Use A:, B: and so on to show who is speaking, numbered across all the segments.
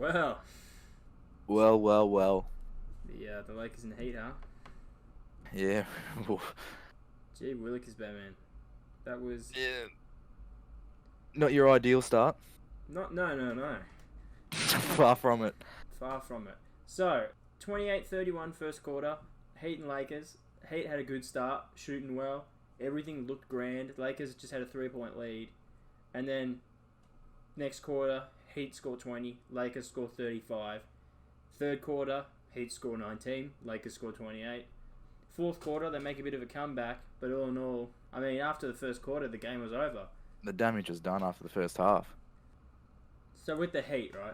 A: Well,
B: Well.
A: the Lakers in heat, huh?
B: Yeah.
A: Gee, Willikers, Batman. That was
B: Yeah. Not your ideal start.
A: not. No.
B: Far from it.
A: Far from it. So, 28-31 first quarter. Heat and Lakers. Heat had a good start, shooting well. Everything looked grand. Lakers just had a 3-point lead, and then next quarter, Heat score 20. Lakers score 35. Third quarter, Heat score 19. Lakers score 28. Fourth quarter, they make a bit of a comeback, but all in all, I mean, after the first quarter, the game was over.
B: The damage was done after the first half.
A: So with the Heat, right,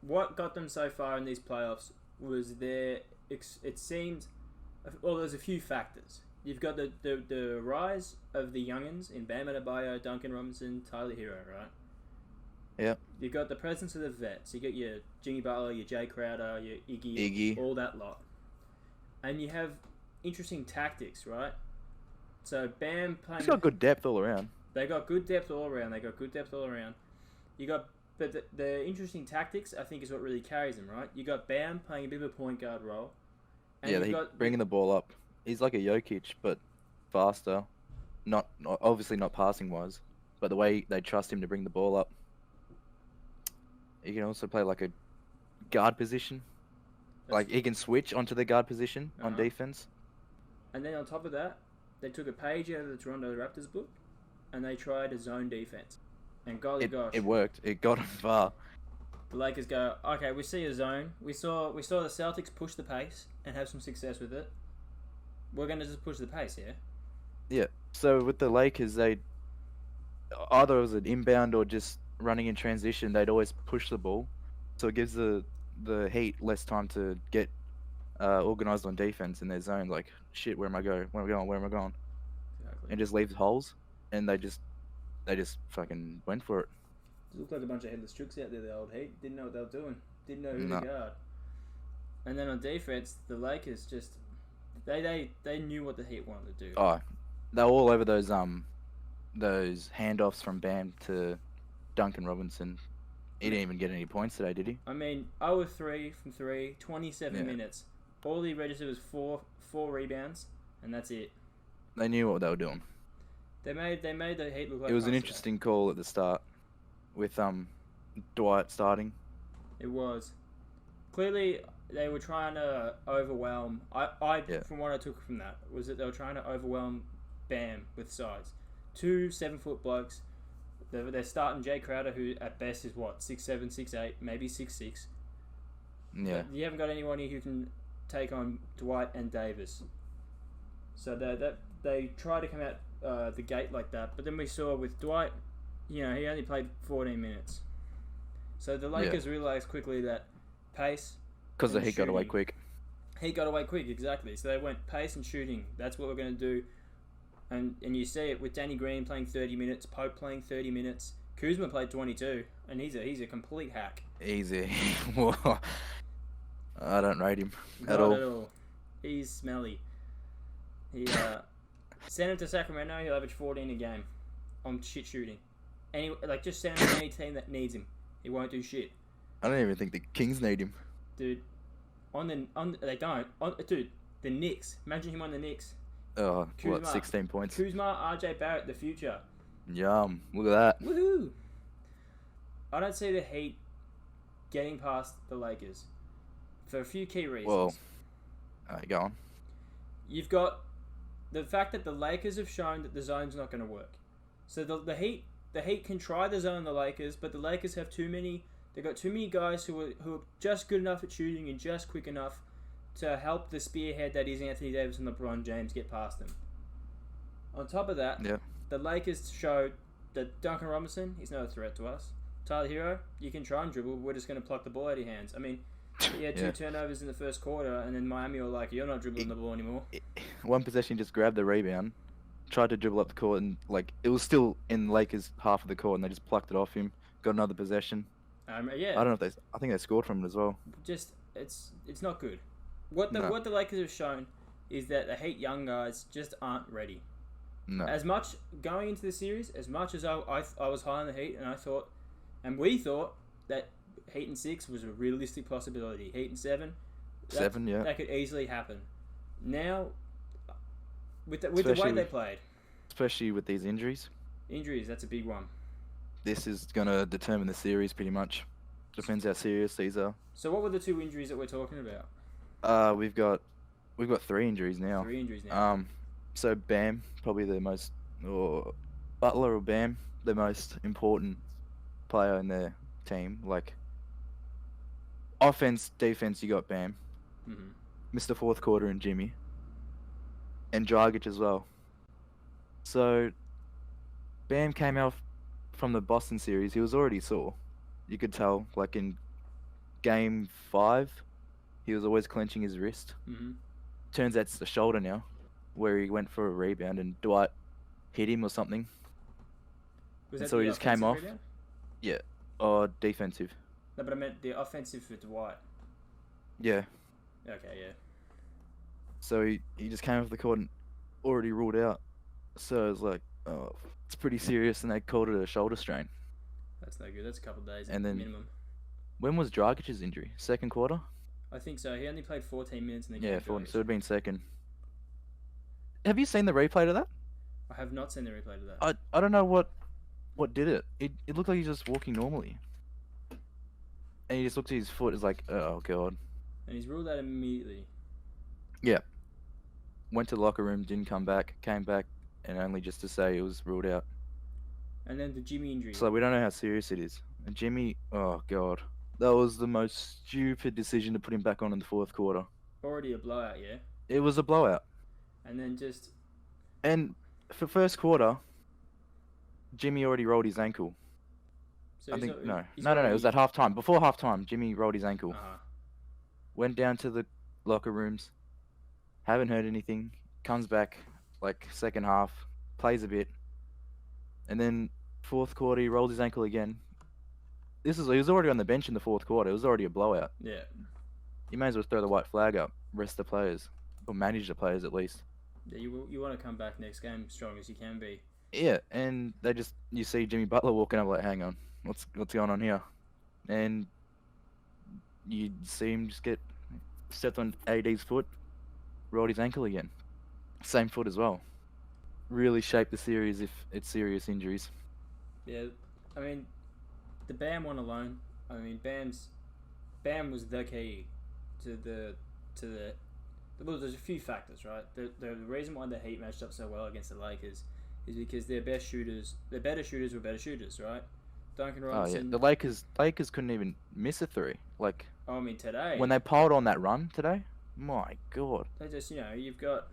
A: what got them so far in these playoffs was it seemed, well, there's a few factors. You've got the rise of the youngins in Bam Adebayo, Duncan Robinson, Tyler Hero, right?
B: Yep.
A: You've got the presence of the vets. You got your Jimmy Butler, your Jay Crowder, your Iggy, all that lot. And you have interesting tactics, right? So Bam playing.
B: He's got good depth all around.
A: They got good depth all around. You got, but the interesting tactics, I think, is what really carries them, right? You got Bam playing a bit of a point guard role.
B: And yeah, bringing the ball up. He's like a Jokic, but faster. Not obviously not passing wise, but the way they trust him to bring the ball up. He can also play like a guard position. Like he can switch onto the guard position on defense.
A: And then on top of that, they took a page out of the Toronto Raptors book, and they tried a zone defense. And golly gosh,
B: it worked. It got them far.
A: The Lakers go, okay, we see a zone. We saw the Celtics push the pace and have some success with it. We're going to just push the pace, yeah?
B: Yeah. So with the Lakers, they either it was an inbound or just running in transition. They'd always push the ball, so it gives the Heat less time to get organized on defense in their zone. Like, shit, where am I going? Where am I going?
A: Exactly.
B: And just leaves holes, and they just fucking went for it.
A: It looked like a bunch of headless tricks out there, the old Heat. Didn't know what they were doing. Didn't know who to guard. And then on defense, the Lakers just they knew what the Heat wanted to do.
B: Oh, they were all over those handoffs from Bam to Duncan Robinson. He didn't even get any points today, did he?
A: I mean, 0 of 3 from 3, 27 minutes. All he registered was four rebounds, and that's it.
B: They knew what they were doing.
A: They made the Heat look like.
B: It was an interesting call at the start, with Dwight starting.
A: It was. Clearly, they were trying to overwhelm. From what I took from that was that they were trying to overwhelm Bam with size. 2 7-foot blokes. They're starting Jay Crowder, who at best is what 6'7", 6'8", maybe 6'6".
B: Yeah.
A: But you haven't got anyone who can take on Dwight and Davis. So they try to come out the gate like that. But then we saw with Dwight, he only played 14 minutes. So the Lakers realized quickly that pace.
B: Because the Heat got away quick.
A: Heat got away quick, exactly. So they went pace and shooting. That's what we're going to do. And you see it with Danny Green playing 30 minutes, Pope playing 30 minutes. Kuzma played 22, and he's a complete hack.
B: Easy. I don't rate him
A: at all. He's smelly. He send him to Sacramento, he'll average 14 a game on shit shooting. Just send him to any team that needs him. He won't do shit.
B: I don't even think the Kings need him.
A: Dude, they don't. The Knicks. Imagine him on the Knicks.
B: Oh, Kuzma, 16 points.
A: Kuzma, RJ Barrett, the future.
B: Yum. Look at that.
A: Woohoo! I don't see the Heat getting past the Lakers for a few key reasons.
B: Well, go on.
A: You've got the fact that the Lakers have shown that the zone's not going to work. So the Heat can try the zone the Lakers, but the Lakers have too many. They've got too many guys who are just good enough at shooting and just quick enough to help the spearhead that is Anthony Davis and LeBron James get past them. On top of that, the Lakers showed that Duncan Robinson, he's not a threat to us. Tyler Hero, you can try and dribble, we're just going to pluck the ball out of your hands. I mean, he had 2 turnovers in the first quarter, and then Miami were like, you're not dribbling the ball anymore.
B: One possession, just grabbed the rebound, tried to dribble up the court, and it was still in Lakers' half of the court, and they just plucked it off him, got another possession. I don't know if I think they scored from it as well.
A: Just, it's not good. What the Lakers have shown is that the Heat young guys just aren't ready.
B: No.
A: As much going into the series, as much as I was high on the Heat, and we thought that Heat in 6 was a realistic possibility. Heat in 7,
B: yeah.
A: that could easily happen. Now, with the way they played,
B: especially with these injuries,
A: that's a big one.
B: This is gonna determine the series pretty much. Depends how serious these are.
A: So what were the 2 injuries that we're talking about?
B: We've got 3 injuries now.
A: 3 injuries now.
B: So Bam, probably the most, or Butler or Bam, the most important player in their team. Like, offense, defense, you got Bam. Mr. Fourth Quarter and Jimmy. And Dragic as well. So, Bam came out from the Boston series. He was already sore. You could tell, like in Game 5, he was always clenching his wrist. Turns out it's the shoulder now, where he went for a rebound and Dwight hit him or something. So he just came off.
A: Rebound?
B: Yeah. Or defensive.
A: No, but I meant the offensive for Dwight.
B: Yeah.
A: Okay, yeah.
B: So he just came off the court and already ruled out. So it was like, oh, it's pretty serious, and they called it a shoulder strain.
A: That's no good. That's a couple of days
B: and then,
A: minimum.
B: When was Dragic's injury? Second quarter?
A: I think so. He only played 14 minutes in the game.
B: Yeah, so it would have been second. Have you seen the replay to that?
A: I have not seen the replay to that.
B: I don't know what did it. It looked like he's just walking normally. And he just looked at his foot. It's like, oh, God.
A: And he's ruled out immediately.
B: Yeah. Went to the locker room, didn't come back, came back, and only just to say it was ruled out.
A: And then the Jimmy injury.
B: So we don't know how serious it is. And Jimmy, oh, God. That was the most stupid decision to put him back on in the fourth quarter.
A: Already a blowout, yeah?
B: It was a blowout.
A: And then just...
B: And for first quarter, Jimmy already rolled his ankle.
A: So
B: I think,
A: it
B: was at halftime. Before halftime, Jimmy rolled his ankle.
A: Uh-huh.
B: Went down to the locker rooms. Haven't heard anything. Comes back, like, second half. Plays a bit. And then fourth quarter, he rolled his ankle again. He was already on the bench in the fourth quarter. It was already a blowout.
A: Yeah.
B: You may as well throw the white flag up. Rest the players. Or manage the players, at least.
A: Yeah, you want to come back next game strong as you can be.
B: Yeah, and you see Jimmy Butler walking up like, hang on, what's going on here? And you see him just get stepped on AD's foot, rolled his ankle again. Same foot as well. Really shaped the series if it's serious injuries.
A: Yeah, I mean, the Bam one alone. I mean, Bam was the key to the. Well, there's a few factors, right? The reason why the Heat matched up so well against the Lakers is because their better shooters were better shooters, right? Duncan Robinson.
B: Oh yeah, the Lakers couldn't even miss a three. Like,
A: I mean, today
B: when they piled on that run today, my God.
A: They just, you've got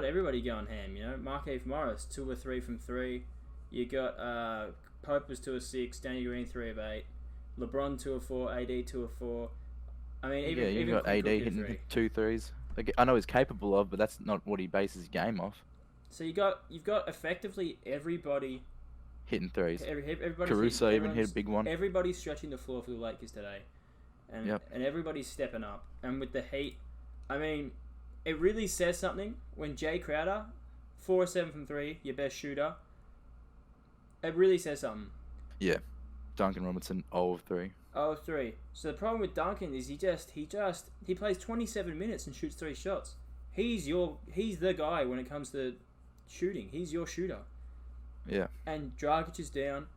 A: everybody going ham. Markieff Morris 2 of 3 from 3. You got Pope was 2 of 6. Danny Green 3 of 8. LeBron 2 of 4. AD 2 of 4. I mean, even
B: got AD hitting 2 threes. Like, I know he's capable of, but that's not what he bases his game off.
A: So you've got effectively everybody
B: hitting threes.
A: Everybody.
B: Caruso even hit a big one.
A: Everybody's stretching the floor for the Lakers today, and everybody's stepping up. And with the Heat, I mean, it really says something when Jay Crowder, 4 of 7 from 3, your best shooter. It really says something. Yeah,
B: Duncan Robinson 0 of 3.
A: 0 of 3. So the problem with Duncan is he plays 27 minutes and shoots 3 shots. He's the guy when it comes to shooting. He's your shooter.
B: Yeah.
A: And Dragic is down.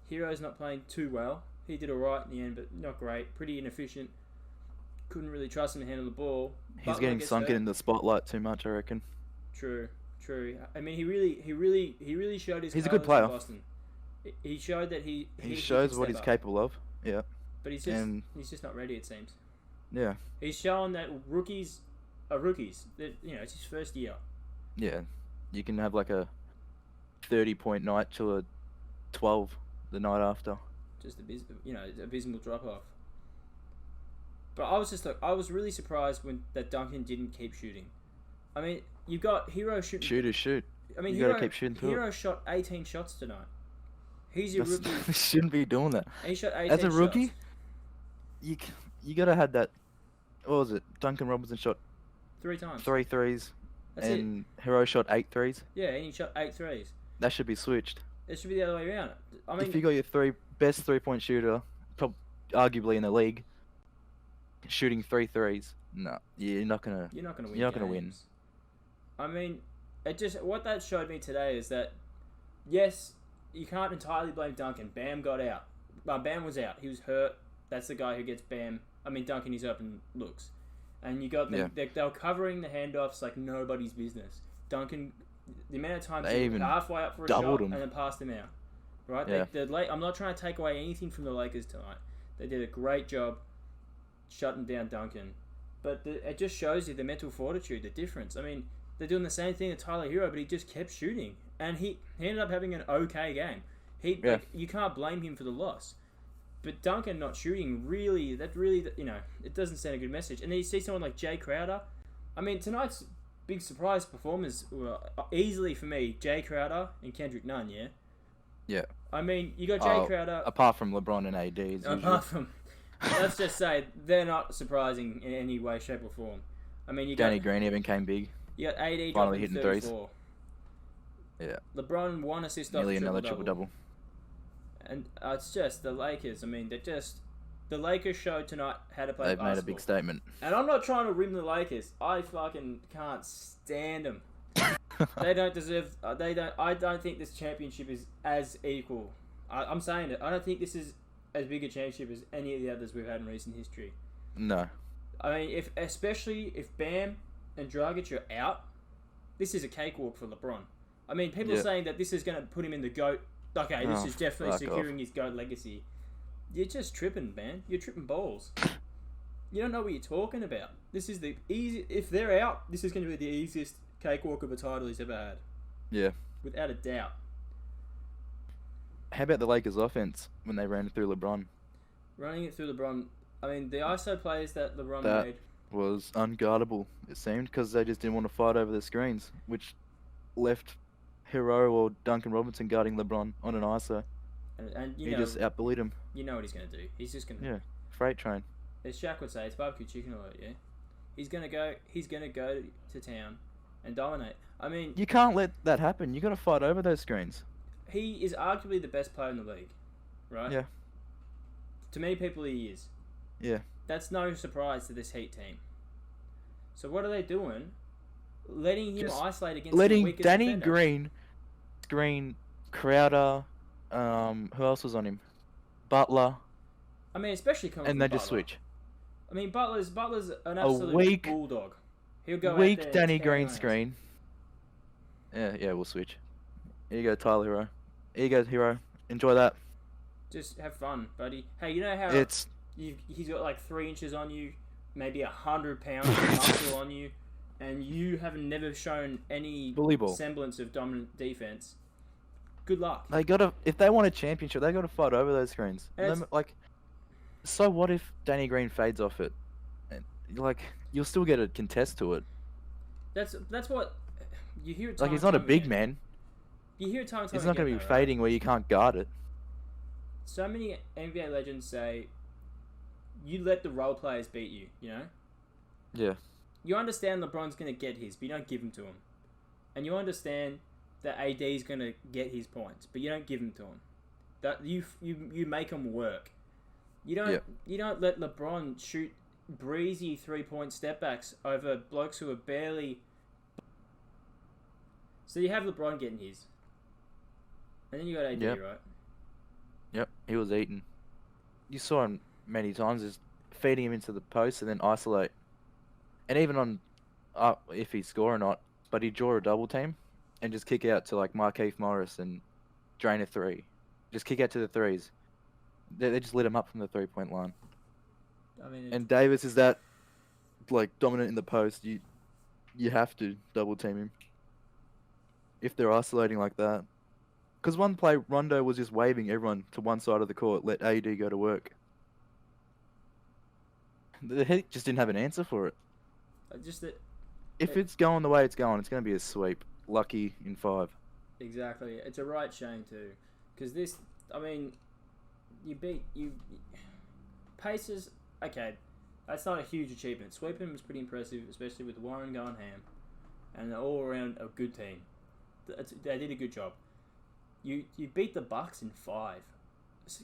A: Hero's not playing too well. He did alright in the end, but not great. Pretty inefficient. Couldn't really trust him to handle the ball.
B: He's getting sunken in the spotlight too much, I reckon.
A: True. I mean, he really showed his.
B: He's a good player.
A: In Boston. He showed that he
B: shows what he's capable of. Yeah.
A: But he's just not ready, it seems.
B: Yeah.
A: He's shown that rookies are rookies. That it's his first year.
B: Yeah. You can have like a 30-point night to a 12 the night after.
A: Just abysmal drop off. But I was really surprised that Duncan didn't keep shooting. I mean, you've got Hero shooting.
B: Shooters shoot.
A: I mean,
B: you gotta keep shooting through.
A: Hero shot 18 shots tonight. He's your rookie.
B: He shouldn't be doing that.
A: And he shot 18
B: As a rookie,
A: shots.
B: you gotta have that. What was it? Duncan Robinson shot
A: 3 times.
B: 3 threes.
A: That's
B: and Hero shot 8 threes.
A: Yeah, and he shot 8 threes.
B: That should be switched.
A: It should be the other way around. I mean,
B: if you got your best 3-point shooter, arguably in the league, shooting 3 threes. No, you're not gonna.
A: You're not gonna win.
B: You're not gonna win.
A: I mean, what that showed me today is that yes, you can't entirely blame Duncan. Bam got out. Bam was out. He was hurt. That's the guy who gets Bam. I mean, Duncan his open looks, and you got them. They were covering the handoffs like nobody's business. Duncan, the amount of times he was halfway up for a shot and then passed him out. Right?
B: Yeah.
A: I'm not trying to take away anything from the Lakers tonight. They did a great job shutting down Duncan, but it just shows you the mental fortitude, the difference. I mean, they're doing the same thing to Tyler Hero, but he just kept shooting, and he ended up having an okay game. You can't blame him for the loss. But Duncan not shooting it doesn't send a good message. And then you see someone like Jay Crowder. I mean, tonight's big surprise performers were easily for me Jay Crowder and Kendrick Nunn. Yeah.
B: Yeah.
A: I mean, you got Jay Crowder.
B: Apart from LeBron and AD.
A: Apart from, let's just say they're not surprising in any way, shape, or form. I mean,
B: Danny Green even came big.
A: You got AD
B: finally hitting
A: 34.
B: threes. Yeah.
A: LeBron 1 assist off
B: nearly another triple-double.
A: And it's just the Lakers. I mean, the Lakers showed tonight how to play basketball.
B: They've made a big statement.
A: And I'm not trying to rim the Lakers. I fucking can't stand them. They don't deserve. I don't think this championship is as equal. I'm saying it. I don't think this is as big a championship as any of the others we've had in recent history.
B: No.
A: I mean, especially if Bam and Dragic are out, this is a cakewalk for LeBron. I mean, people are saying that this is going to put him in the GOAT. Okay, this is definitely securing his GOAT legacy. You're just tripping, man. You're tripping balls. You don't know what you're talking about. This is the easy. If they're out, this is going to be the easiest cakewalk of a title he's ever had.
B: Yeah.
A: Without a doubt.
B: How about the Lakers' offense when they ran it through LeBron?
A: Running it through LeBron. I mean, the ISO plays that LeBron made
B: was unguardable, it seemed, because they just didn't want to fight over the screens, which left Hero or Duncan Robinson guarding LeBron on an ISO.
A: And
B: he just outbullied him.
A: You know what he's going to do. He's just going to...
B: Yeah, freight train.
A: As Shaq would say, it's barbecue chicken alert, yeah? He's going to go to town and dominate. I mean...
B: You can't let that happen. You got to fight over those screens.
A: He is arguably the best player in the league, right?
B: Yeah.
A: To many people, he is.
B: Yeah.
A: That's no surprise to this Heat team. So what are they doing? Letting him isolate against the weakest
B: Danny
A: defender.
B: Green, screen Crowder, who else was on him? Butler.
A: I mean, especially coming
B: and
A: from
B: they
A: Butler.
B: just switch.
A: I mean, Butler's an absolute bulldog. He'll go
B: weak
A: out there
B: Danny
A: and
B: Green screen. Yeah, we'll switch. Here you go, Tyler Hero. Here you go, Hero. Enjoy that.
A: Just have fun, buddy. Hey, you know how he's got like 3 inches on you, maybe 100 pounds of muscle on you, and you have never shown any semblance of dominant defense. Good luck.
B: If they want a championship, they got to fight over those screens. So what if Danny Green fades off it? And, you'll still get a contest to it.
A: That's what you hear.
B: He's not a big man.
A: You hear time.
B: He's not going to be fading where you can't guard it.
A: So many NBA legends say, "You let the role players beat you." You know.
B: Yeah.
A: You understand LeBron's going to get his, but you don't give him to him, and you understand that AD's going to get his points, but you don't give them to him. That you make him work. You don't let LeBron shoot breezy 3-point step backs over blokes who are barely. So you have LeBron getting his, and then you got AD, right?
B: Yep, he was eating. You saw him many times, just feeding him into the post and then isolate. And even on, if he score or not, but he'd draw a double team and just kick out to like Markieff Morris and drain a 3. Just kick out to the 3s. They just lit him up from the 3-point line.
A: I mean,
B: and Davis is that dominant in the post. You have to double team him if they're isolating like that. Because one play, Rondo was just waving everyone to one side of the court, let AD go to work. The Heat just didn't have an answer for it. If it's going the way it's going to be a sweep. Lucky in 5.
A: Exactly. It's a right shame too. Because you Pacers, okay, that's not a huge achievement. Sweeping was pretty impressive, especially with Warren going ham. And all around a good team. They did a good job. You beat the Bucks in 5.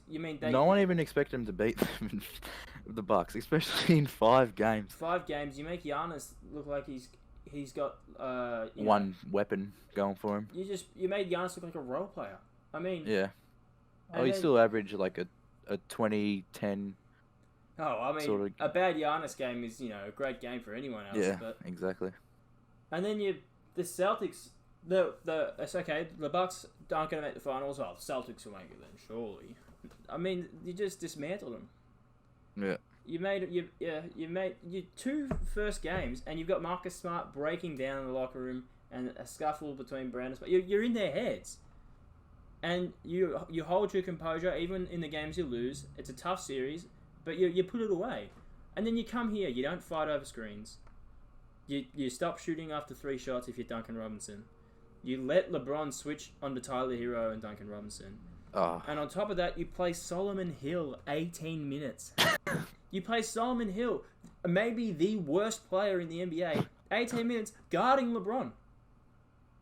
A: You mean they?
B: No one even expected him to beat them the Bucks, especially in 5 games.
A: 5 games. You make Giannis look like he's got
B: one weapon going for him.
A: You made Giannis look like a role player. I mean.
B: Yeah. Oh, he still averaged like a 20-10.
A: Oh, I mean,
B: sort of...
A: a bad Giannis game is a great game for anyone else.
B: Yeah,
A: but...
B: exactly.
A: And then the Celtics, it's okay. The Bucks aren't going to make the finals. Oh, the Celtics will make it then, surely. I mean, you just dismantled them.
B: Yeah.
A: You made your 2 first games, and you've got Marcus Smart breaking down in the locker room and a scuffle between Brandon. You're in their heads, and you hold your composure even in the games you lose. It's a tough series, but you put it away, and then you come here. You don't fight over screens. You stop shooting after 3 shots if you're Duncan Robinson. You let LeBron switch onto Tyler Hero and Duncan Robinson.
B: Oh.
A: And on top of that, you play Solomon Hill 18 minutes. You play Solomon Hill, maybe the worst player in the NBA, 18 minutes guarding LeBron.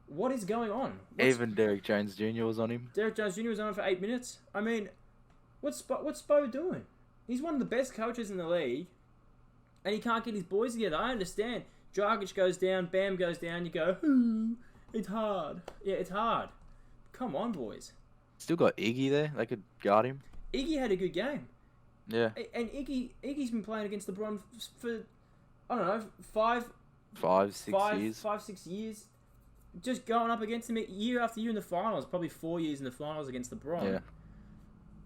A: What is going on?
B: Even Derrick Jones Jr. was on him.
A: Derrick Jones Jr. was on him for 8 minutes. I mean, what's Spo doing? He's one of the best coaches in the league, and he can't get his boys together. I understand. Dragic goes down, Bam goes down, you go, it's hard. Yeah, it's hard. Come on, boys.
B: Still got Iggy there. They could guard him.
A: Iggy had a good game.
B: Yeah.
A: And Iggy's been playing against LeBron for, I don't know, 5, 6 years. Just going up against him year after year in the finals. Probably 4 years in the finals against LeBron.
B: Yeah.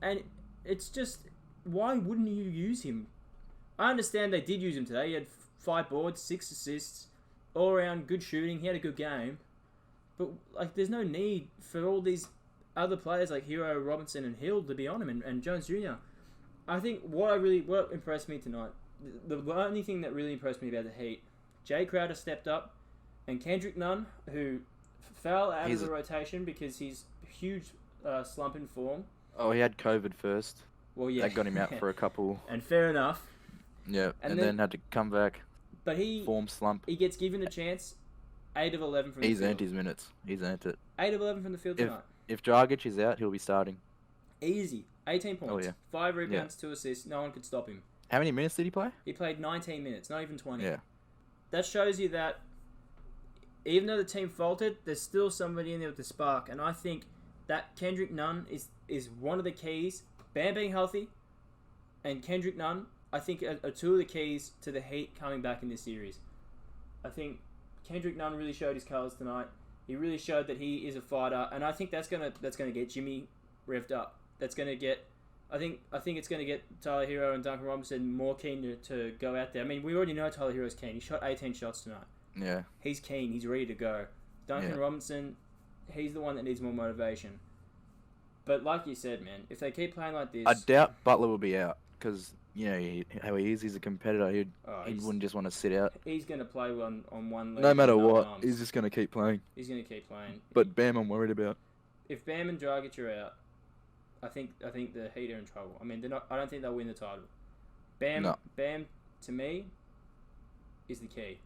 A: And it's just, why wouldn't you use him? I understand they did use him today. He had 5 boards, 6 assists, all around good shooting. He had a good game. But there's no need for all these other players like Hero, Robinson, and Hill to be on him, and Jones Jr. I think what impressed me tonight, the only thing that really impressed me about the Heat, Jay Crowder stepped up, and Kendrick Nunn, who fell out of the rotation because he's huge slump in form.
B: Oh, he had COVID first.
A: Well, yeah.
B: That got him out for a couple.
A: And fair enough.
B: Yeah, and then had to come back.
A: But
B: form slump.
A: He gets given a chance. 8 of 11 from the field.
B: He's earned his minutes. He's earned it.
A: 8 of 11 from the field tonight.
B: If Dragic is out, he'll be starting.
A: Easy. 18 points.
B: Oh, yeah.
A: 5 rebounds, 2 assists. No one could stop him.
B: How many minutes did he play?
A: He played 19 minutes, not even 20.
B: Yeah.
A: That shows you that even though the team faltered, there's still somebody in there with the spark. And I think that Kendrick Nunn is one of the keys. Bam being healthy and Kendrick Nunn, I think, are 2 of the keys to the Heat coming back in this series. I think Kendrick Nunn really showed his colours tonight. He really showed that he is a fighter, and I think that's gonna get Jimmy revved up. That's gonna get, I think it's gonna get Tyler Hero and Duncan Robinson more keen to go out there. I mean, we already know Tyler Hero's keen. He shot 18 shots tonight.
B: Yeah.
A: He's keen. He's ready to go. Duncan Robinson, he's the one that needs more motivation. But like you said, man, if they keep playing like this,
B: I doubt Butler will be out because how he is. He's a competitor. He wouldn't just want to sit out.
A: He's going to play on one leg.
B: No matter what, he's just going to keep playing.
A: He's going to keep playing.
B: But Bam, I'm worried about.
A: If Bam and Dragic are out, I think the Heat are in trouble. I mean, they're not. I don't think they'll win the title. Bam, to me, is the key.